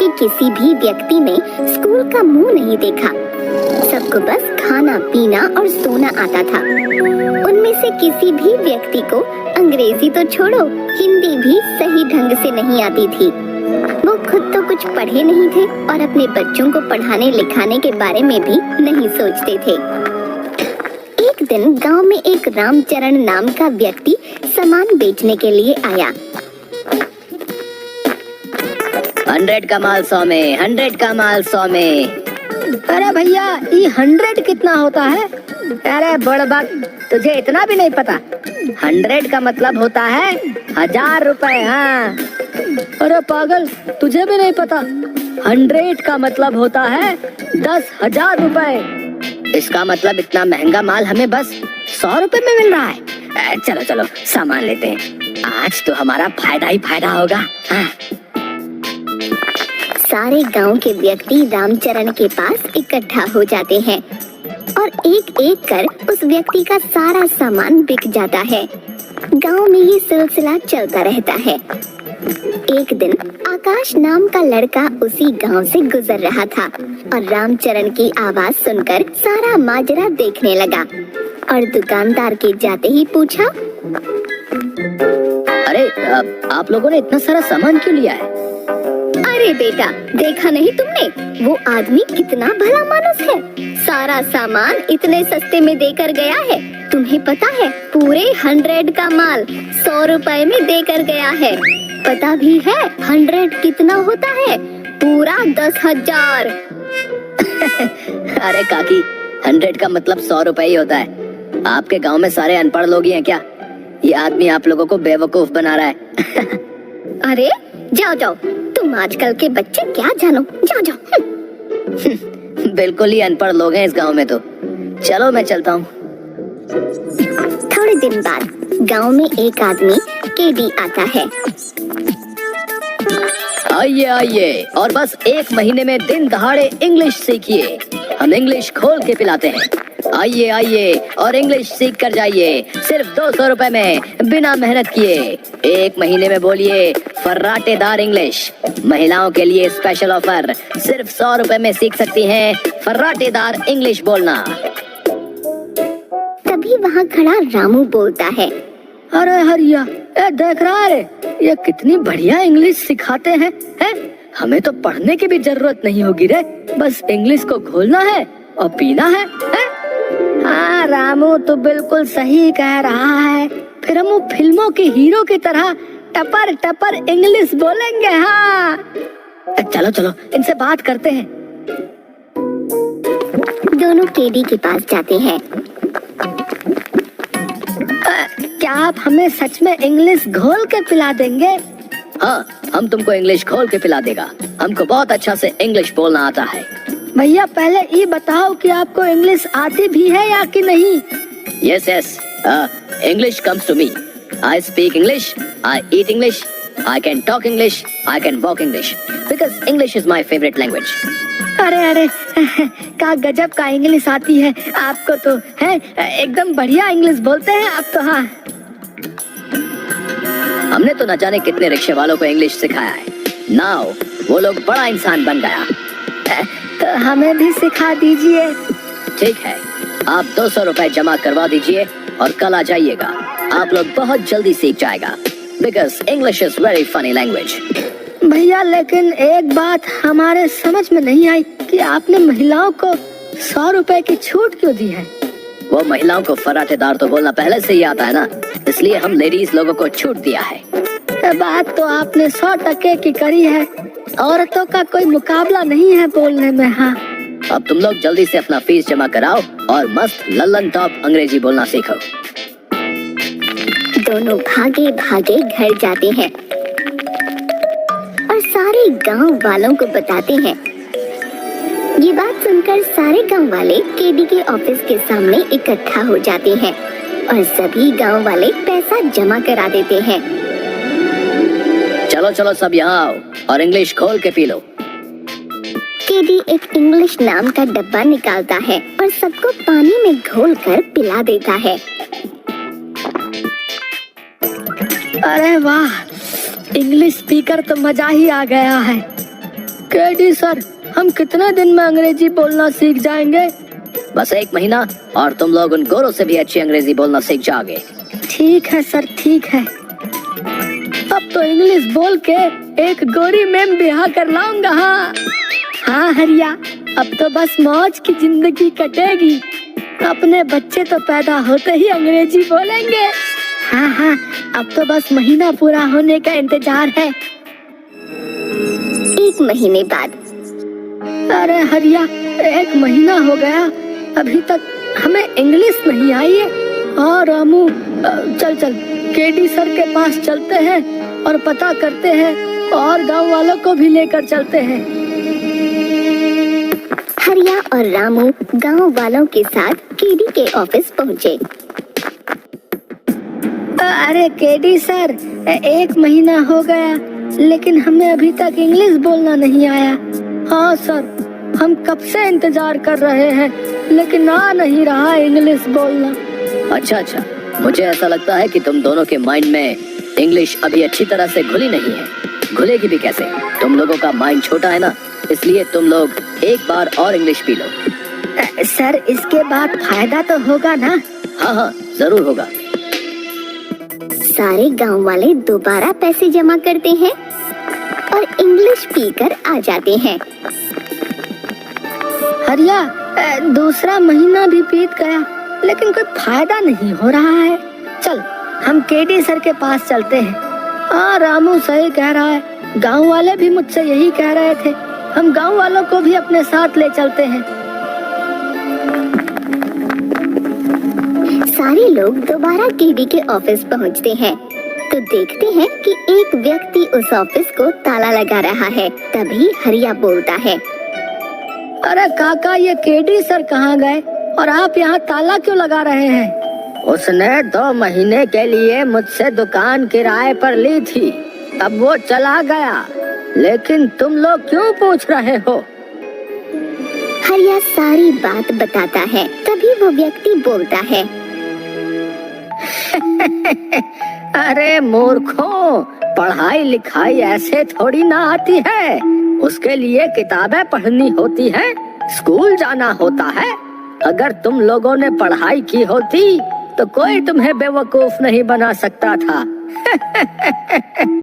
के किसी भी व्यक्ति ने स्कूल का मुंह नहीं देखा। सबको बस खाना पीना और सोना आता था। उनमें से किसी भी व्यक्ति को अंग्रेजी तो छोड़ो, हिंदी भी सही ढंग से नहीं आती थी। वो खुद तो कुछ पढ़े नहीं थे और अपने बच्चों को पढ़ाने लिखाने के बारे में भी नहीं सोचते थे। एक दिन गांव में एक रामचरण नाम का व्यक्ति सामान बेचने के लिए आया। 100 का माल 100 में, 100 का माल 100 में। अरे भैया, ये 100 कितना होता है? अरे बड़बक, तुझे इतना भी नहीं पता? 100 का मतलब होता है 1000 रुपए। हाँ। अरे पागल, तुझे भी नहीं पता? 100 का मतलब होता है 10,000 रुपए। इसका मतलब इतना महंगा माल हमें बस 100 रुपए में मिल रहा है। चलो चलो सामान लेते हैं, आज तो हमारा फायदा ही फायदा होगा। हाँ। सारे गांव के व्यक्ति रामचरण के पास इकट्ठा हो जाते हैं और एक एक कर उस व्यक्ति का सारा सामान बिक जाता है। गांव में ये सिलसिला चलता रहता है। एक दिन आकाश नाम का लड़का उसी गांव से गुजर रहा था और रामचरण की आवाज सुनकर सारा माजरा देखने लगा और दुकानदार के जाते ही पूछा, अरे आप लोगों ने इतना सारा सामान क्यों लिया है? अरे बेटा, देखा नहीं तुमने? वो आदमी कितना भला मानुस है, सारा सामान इतने सस्ते में देकर गया है। तुम्हें पता है, पूरे 100 का माल 100 रुपए में देकर गया है। पता भी है 100 कितना होता है? पूरा 10,000। अरे काकी, 100 का मतलब 100 रुपए ही होता है। आपके गांव में सारे अनपढ़ लोग ही हैं क्या? ये आदमी आप लोगों को बेवकूफ बना रहा है। अरे जाओ जाओ, तुम आजकल के बच्चे क्या जानो, जाओ जाओ। बिल्कुल ही अनपढ़ लोग हैं इस गांव में तो। चलो मैं चलता हूँ। थोड़े दिन बाद गांव में एक आदमी केडी आता है। आइए आइए और बस 1 महीने में दिन दहाड़े इंग्लिश सीखिए। हम इंग्लिश खोल के पिलाते हैं। आइए आइए और इंग्लिश सीख कर जाइए, सिर्फ 200 रुपए में, बिना मेहनत किए। 1 महीने में बोलिए फर्राटेदार इंग्लिश। महिलाओं के लिए स्पेशल ऑफर, सिर्फ 100 रुपए में सीख सकती हैं फर्राटेदार इंग्लिश बोलना। तभी वहाँ खड़ा रामू बोलता है, अरे हरिया, देख रहा है ये कितनी बढ़िया इंग्लिश सिखाते हैं। हमें तो पढ़ने की भी जरूरत नहीं होगी रे, बस इंग्लिश को खोलना है और पीना है। हाँ रामू, तो बिल्कुल सही कह रहा है। फिर हम फिल्मों के हीरो की तरह टपर टपर इंग्लिश बोलेंगे। हाँ चलो चलो इनसे बात करते हैं। दोनों केडी के पास जाते हैं। क्या आप हमें सच में इंग्लिश घोल के पिला देंगे? हाँ, हम तुमको इंग्लिश खोल के पिला देगा। हमको बहुत अच्छा से इंग्लिश बोलना आता है। भैया पहले ये बताओ कि आपको इंग्लिश आती भी है या कि नहीं? Yes, yes. English comes to me. I speak English. I eat English. I can talk English. I can walk English. Because English is my favorite language. अरे अरे, क्या गजब का इंग्लिश आती है आपको तो, है एकदम बढ़िया इंग्लिश बोलते हैं आप तो। हाँ, हमने तो न जाने कितने रिक्शे वालों को इंग्लिश सिखाया है। Now वो लोग बड़ा इंसान बन गया। तो हमें भी सिखा दीजिए। ठीक है, आप 200 रुपए जमा करवा दीजिए और कल आ जाइएगा। आप लोग बहुत जल्दी सीख जाएगा। Because English is very funny language. भैया लेकिन एक बात हमारे समझ में नहीं आई कि आपने महिलाओं को 100 रुपए की छूट क्यों दी है? वो महिलाओं को फर्राटेदार तो बोलना पहले से ही आता है ना, इसलिए हम लेडीज लोगों को छूट दिया है। बात तो आपने 100% की करी है। औरतों का कोई मुकाबला नहीं है बोलने में। हाँ, अब तुम लोग जल्दी से अपना फीस जमा कराओ और मस्त लल्लन टॉप अंग्रेजी बोलना सीखो। दोनों भागे भागे घर जाते हैं और सारे गांव वालों को बताते हैं। ये बात सुनकर सारे गांव वाले केडी के ऑफिस के सामने इकट्ठा हो जाते हैं और सभी गांव वाले पैसा जमा करा देते हैं। चलो चलो सब यहाँ आओ और इंग्लिश खोल के पी लो। केडी एक इंग्लिश नाम का डब्बा निकालता है और सबको पानी में घोलकर पिला देता है। अरे वाह, इंग्लिश स्पीकर तो मजा ही आ गया है। केडी सर, हम कितने दिन में अंग्रेजी बोलना सीख जाएंगे? बस 1 महीना और तुम लोग उन गोरों से भी अच्छी अंग्रेजी बोलना सीख जाओगे। ठीक है सर, ठीक है। अब तो इंग्लिश बोल के एक गोरी मैम ब्याह कर लाऊंगा। हाँ हरिया, अब तो बस मौज की जिंदगी कटेगी। अपने बच्चे तो पैदा होते ही अंग्रेजी बोलेंगे। हाँ, अब तो बस महीना पूरा होने का इंतजार है। 1 महीने बाद। अरे हरिया, 1 महीना हो गया, अभी तक हमें इंग्लिश नहीं आई है। हाँ रामू, चल केडी सर के पास चलते हैं और पता करते हैं और गांव वालों को भी लेकर चलते हैं। हरिया और रामू गांव वालों के साथ केडी के ऑफिस पहुँचे। अरे केडी सर, 1 महीना हो गया लेकिन हमें अभी तक इंग्लिश बोलना नहीं आया। हाँ सर, हम कब से इंतजार कर रहे हैं लेकिन आ नहीं रहा इंग्लिश बोलना। अच्छा, मुझे ऐसा लगता है कि तुम दोनों के माइंड में इंग्लिश अभी अच्छी तरह से घुली नहीं है। घुलेगी भी कैसे? तुम लोगों का माइंड छोटा है ना, इसलिए तुम लोग एक बार और इंग्लिश पी लो। सर, इसके बाद फायदा तो होगा ना? हाँ, जरूर होगा। सारे गांव वाले दोबारा पैसे जमा करते हैं और इंग्लिश पीकर आ जाते हैं। हरिया, दूसरा महीना भी बीत गया लेकिन कोई फायदा नहीं हो रहा है। चल, हम केडी सर के पास चलते हैं। हाँ रामू सही कह रहा है, गांव वाले भी मुझसे यही कह रहे थे। हम गांव वालों को भी अपने साथ ले चलते हैं। सारे लोग दोबारा केडी के ऑफिस पहुंचते हैं तो देखते हैं कि एक व्यक्ति उस ऑफिस को ताला लगा रहा है। तभी हरिया बोलता है, अरे काका, ये केडी सर कहाँ गए और आप यहाँ ताला क्यों लगा रहे हैं? उसने 2 महीने के लिए मुझसे दुकान किराए पर ली थी, अब वो चला गया, लेकिन तुम लोग क्यों पूछ रहे हो? हरिया सारी बात बताता है। तभी वो व्यक्ति बोलता है, अरे मूर्खों, पढ़ाई लिखाई ऐसे थोड़ी ना आती है। उसके लिए किताबें पढ़नी होती है, स्कूल जाना होता है। अगर तुम लोगों ने पढ़ाई की होती तो कोई तुम्हें बेवकूफ नहीं बना सकता था।